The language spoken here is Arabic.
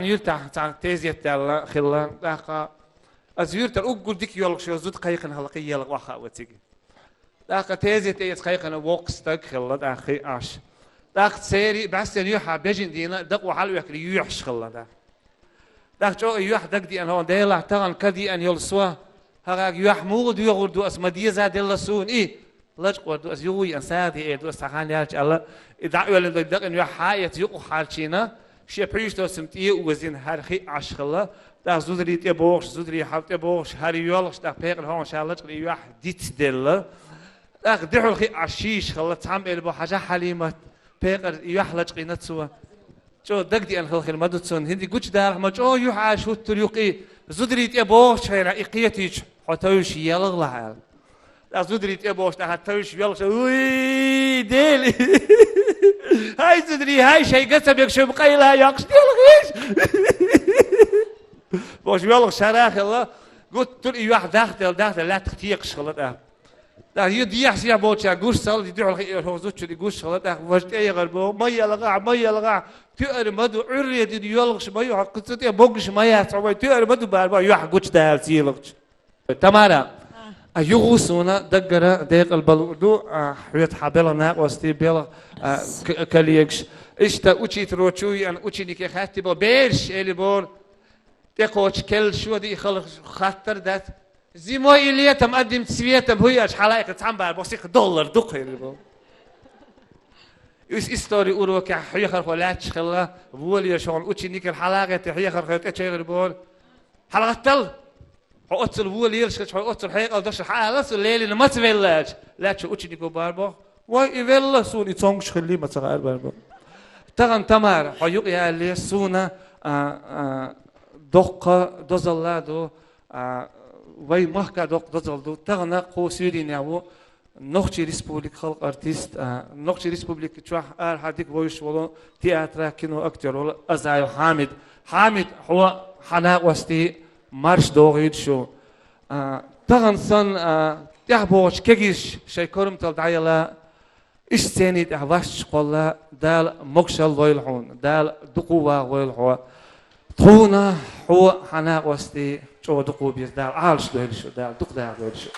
يرتاح تيزيت على خلا داقة أزيرت الأوجل ديك يلق شو زود قيقن هلقي يلق واخا وتيجي داقة تيزيت أيت قيقن ووكس تك خلا داخي عش داق سيري بس يوحى بيجن دينا دق وحلو يكل يوحش خلا دا داق جو يوح دق دي أن هون ديلا تغن كدي أن يلسوا هراك يوح مود يغردو أسمدية زاد يلا سون إيه لج وردو أس يوي أن سادي إيه دو أستخان يالش الله إذا يولد دق إن يوح حياة يقو حالشينا شيء بريش تو سمتيه وزين هرخي عشخلا دا زودري تبوش زودري حاب تبوش هاري يولش دا بيقل هون شالج لي يوح ديت دل دا دحو الخي عشيش خلا تعمل بو حاجه حليمه بيقل يوح لج قينتسوا جو دقدي ان خلخ المدتسون هندي قوش دار ما جو يوح عاشو تريقي زودري تبوش هيرا اقيتيش حتوش يلغلا دا زودري تبوش دا حتوش يلغ وي ديلي هاي تدري هاي شيء قسم يكشف قيلها يقش يلغيش باش يلغ شراخ الله قلت تري واحد داخل لا تختيقش خلط لا يدي يحسي بوتشا قوش صل يدي هو زوج اللي قوش خلط وجد اي غربو ميه لغا تقر مدو عري دي يلغش ميه قصتي بوقش ميه صوي تقر مدو باربا يوح قوش دال سيلغش تمارا أيغوسونا دقرة ديق البلودو حيت حبلنا وستي بيلا كليكش إشتا أوشي تروتشوي أن أوشي نيكي خاتي بو بيرش إلي بور تقوش كل شو دي خلق خاطر دات زي ما إليه تمقدم تسويتم هي أش حلايق تعمل بوسيق دولار دق إلي بور يس إستوري أوروكا حيخر خلاتش خلا بولي شون أوشي نيكي الحلاقة حيخر خلات إتشيغر بور حلقة تل حقوت البول يلش حقوت الحقيقة ودش حالس الليل ما تفيلاش لا شو أشي نيكو باربو واي إفيلا سوني تونغش خلي ما تغير باربو تغن تمار حيوق يا اللي سونا دقة دزلادو واي محكا دق دزلدو تغنا قو سيري ناو نوخشي ريسبوبليك خلق أرتيست نوخشي ريسبوبليك تشوح هاديك ويش ولو تياترا كينو أكتر ولا أزايو حامد هو حنا وستي مارش دوغيد شو تغن صن تحبوش كيجيش شيء كرم تلدعيلا إيش سيني تحبش قلا دال مكشل ويلحون دال دقوة ويلحوا تخونا هو حنا وستي شو دقوة بيز دال عالش دويل شو دال دق دال دويل شو